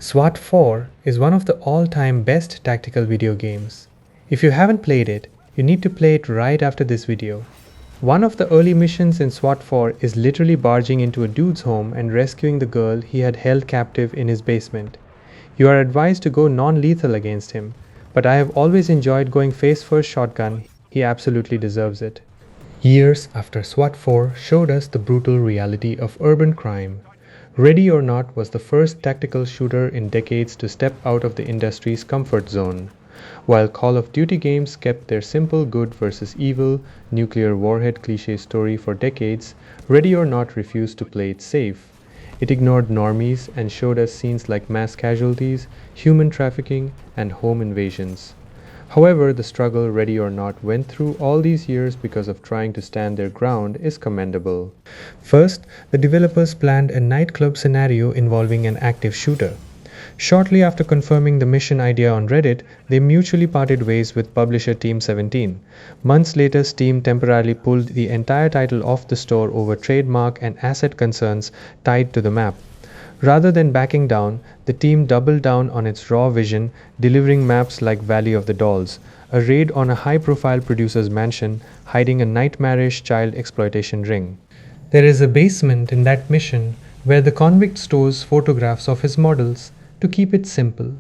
SWAT 4 is one of the all-time best tactical video games. If you haven't played it, you need to play it right after this video. One of the early missions in SWAT 4 is literally barging into a dude's home and rescuing the girl he had held captive in his basement. You are advised to go non-lethal against him, but I have always enjoyed going face-first shotgun. He absolutely deserves it. Years after SWAT 4 showed us the brutal reality of urban crime, Ready or Not was the first tactical shooter in decades to step out of the industry's comfort zone. While Call of Duty games kept their simple good versus evil, nuclear warhead cliché story for decades, Ready or Not refused to play it safe. It ignored normies and showed us scenes like mass casualties, human trafficking, and home invasions. However, the struggle Ready or Not went through all these years because of trying to stand their ground is commendable. First, the developers planned a nightclub scenario involving an active shooter. Shortly after confirming the mission idea on Reddit, they mutually parted ways with publisher Team 17. Months later, Steam temporarily pulled the entire title off the store over trademark and asset concerns tied to the map. Rather than backing down, the team doubled down on its raw vision, delivering maps like Valley of the Dolls, a raid on a high-profile producer's mansion hiding a nightmarish child exploitation ring. There is a basement in that mission where the convict stores photographs of his models to keep it simple.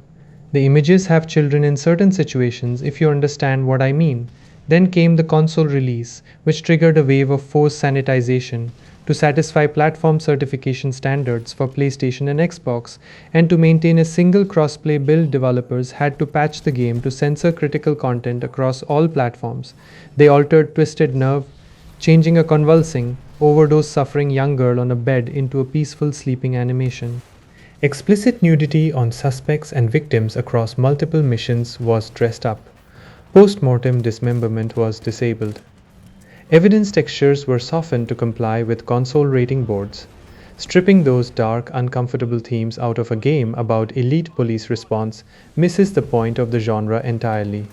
The images have children in certain situations, if you understand what I mean. Then came the console release, which triggered a wave of forced sanitization to satisfy platform certification standards for PlayStation and Xbox, and to maintain a single crossplay build, developers had to patch the game to censor critical content across all platforms. They altered Twisted Nerve, changing a convulsing, overdose-suffering young girl on a bed into a peaceful sleeping animation. Explicit nudity on suspects and victims across multiple missions was dressed up. Post-mortem dismemberment was disabled. Evidence textures were softened to comply with console rating boards. Stripping those dark, uncomfortable themes out of a game about elite police response misses the point of the genre entirely.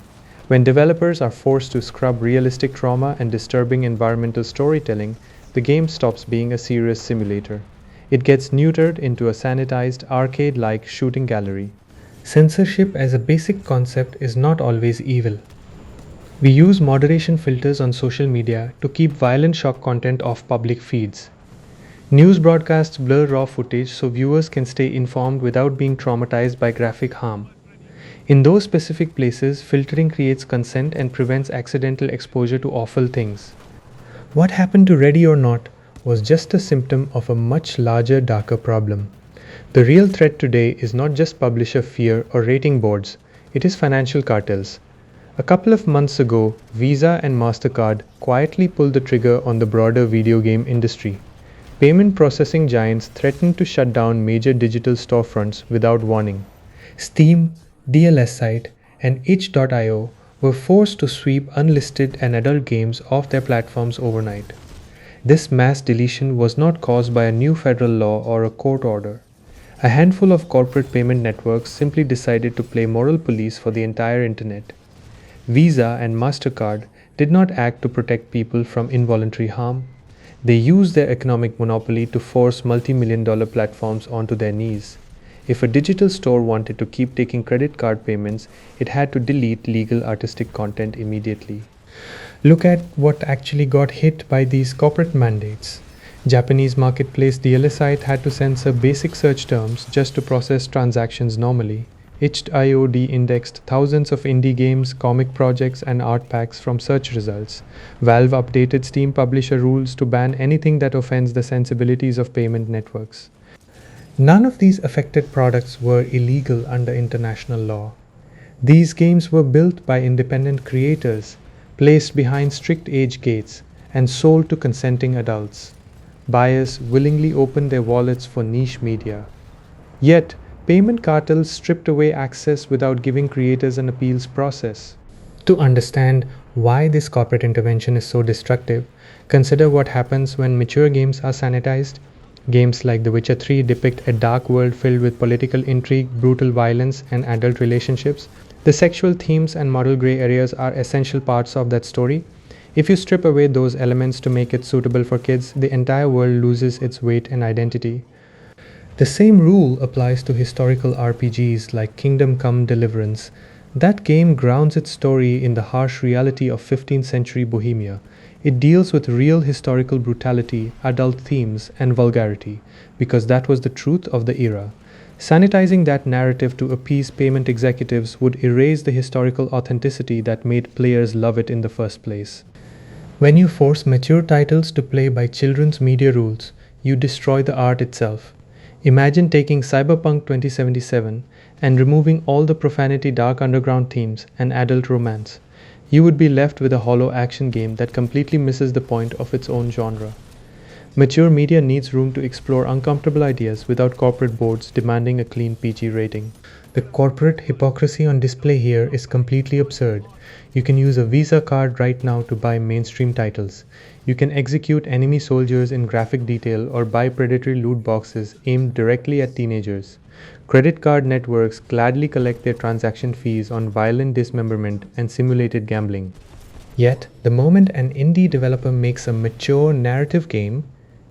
When developers are forced to scrub realistic trauma and disturbing environmental storytelling, the game stops being a serious simulator. It gets neutered into a sanitized, arcade-like shooting gallery. Censorship as a basic concept is not always evil. We use moderation filters on social media to keep violent shock content off public feeds. News broadcasts blur raw footage so viewers can stay informed without being traumatized by graphic harm. In those specific places, filtering creates consent and prevents accidental exposure to awful things. What happened to Ready or Not was just a symptom of a much larger, darker problem. The real threat today is not just publisher fear or rating boards, it is financial cartels. A couple of months ago, Visa and MasterCard quietly pulled the trigger on the broader video game industry. Payment processing giants threatened to shut down major digital storefronts without warning. Steam, DLSite, and itch.io were forced to sweep unlisted and adult games off their platforms overnight. This mass deletion was not caused by a new federal law or a court order. A handful of corporate payment networks simply decided to play moral police for the entire internet. Visa and MasterCard did not act to protect people from involuntary harm. They used their economic monopoly to force multi-million-dollar platforms onto their knees. If a digital store wanted to keep taking credit card payments, it had to delete legal artistic content immediately. Look at what actually got hit by these corporate mandates. Japanese marketplace DLSite had to censor basic search terms just to process transactions normally. itch.io de-indexed thousands of indie games, comic projects, and art packs from search results. Valve updated Steam publisher rules to ban anything that offends the sensibilities of payment networks. None of these affected products were illegal under international law. These games were built by independent creators, placed behind strict age gates, and sold to consenting adults. Buyers willingly opened their wallets for niche media. Yet, payment cartels stripped away access without giving creators an appeals process. To understand why this corporate intervention is so destructive, consider what happens when mature games are sanitized. Games like The Witcher 3 depict a dark world filled with political intrigue, brutal violence, and adult relationships. The sexual themes and moral gray areas are essential parts of that story. If you strip away those elements to make it suitable for kids, the entire world loses its weight and identity. The same rule applies to historical RPGs like Kingdom Come Deliverance. That game grounds its story in the harsh reality of 15th century Bohemia. It deals with real historical brutality, adult themes, and vulgarity, because that was the truth of the era. Sanitizing that narrative to appease payment executives would erase the historical authenticity that made players love it in the first place. When you force mature titles to play by children's media rules, you destroy the art itself. Imagine taking Cyberpunk 2077 and removing all the profanity, dark underground themes, and adult romance. You would be left with a hollow action game that completely misses the point of its own genre. Mature media needs room to explore uncomfortable ideas without corporate boards demanding a clean PG rating. The corporate hypocrisy on display here is completely absurd. You can use a Visa card right now to buy mainstream titles. You can execute enemy soldiers in graphic detail or buy predatory loot boxes aimed directly at teenagers. Credit card networks gladly collect their transaction fees on violent dismemberment and simulated gambling. Yet, the moment an indie developer makes a mature narrative game,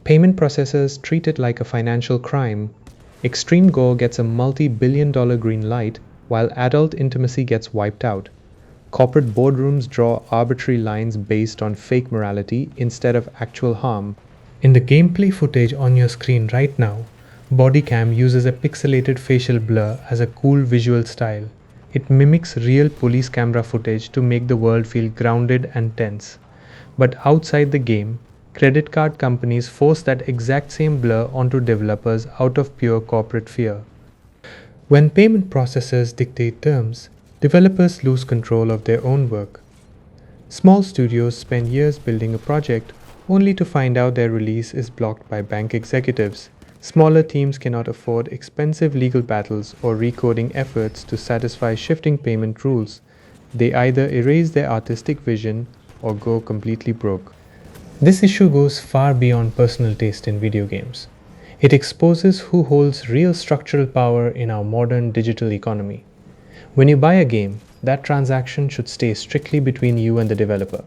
payment processors treat it like a financial crime. Extreme Gore gets a multi-billion-dollar green light, while adult intimacy gets wiped out. Corporate boardrooms draw arbitrary lines based on fake morality instead of actual harm. In the gameplay footage on your screen right now, Bodycam uses a pixelated facial blur as a cool visual style. It mimics real police camera footage to make the world feel grounded and tense. But outside the game, credit card companies force that exact same blur onto developers out of pure corporate fear. When payment processors dictate terms, developers lose control of their own work. Small studios spend years building a project only to find out their release is blocked by bank executives. Smaller teams cannot afford expensive legal battles or recoding efforts to satisfy shifting payment rules. They either erase their artistic vision or go completely broke. This issue goes far beyond personal taste in video games. It exposes who holds real structural power in our modern digital economy. When you buy a game, that transaction should stay strictly between you and the developer.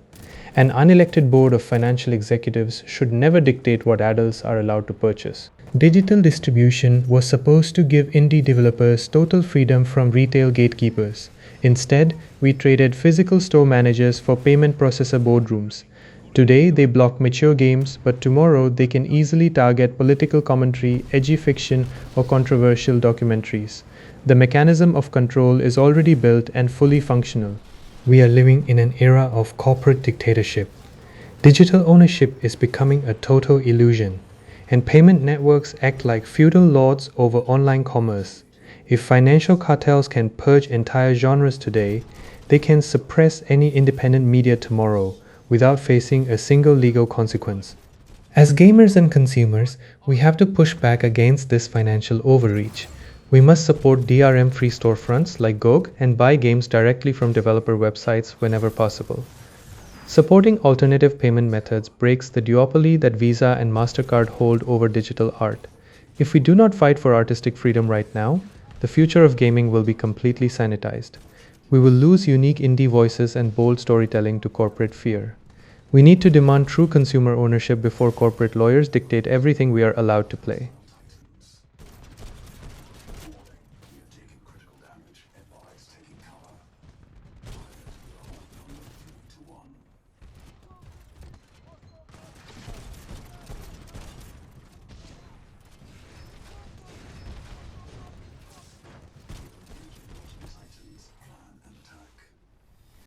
An unelected board of financial executives should never dictate what adults are allowed to purchase. Digital distribution was supposed to give indie developers total freedom from retail gatekeepers. Instead, we traded physical store managers for payment processor boardrooms. Today, they block mature games, but tomorrow they can easily target political commentary, edgy fiction, or controversial documentaries. The mechanism of control is already built and fully functional. We are living in an era of corporate dictatorship. Digital ownership is becoming a total illusion, and payment networks act like feudal lords over online commerce. If financial cartels can purge entire genres today, they can suppress any independent media tomorrow without facing a single legal consequence. As gamers and consumers, we have to push back against this financial overreach. We must support DRM-free storefronts like GOG and buy games directly from developer websites whenever possible. Supporting alternative payment methods breaks the duopoly that Visa and MasterCard hold over digital art. If we do not fight for artistic freedom right now, the future of gaming will be completely sanitized. We will lose unique indie voices and bold storytelling to corporate fear. We need to demand true consumer ownership before corporate lawyers dictate everything we are allowed to play.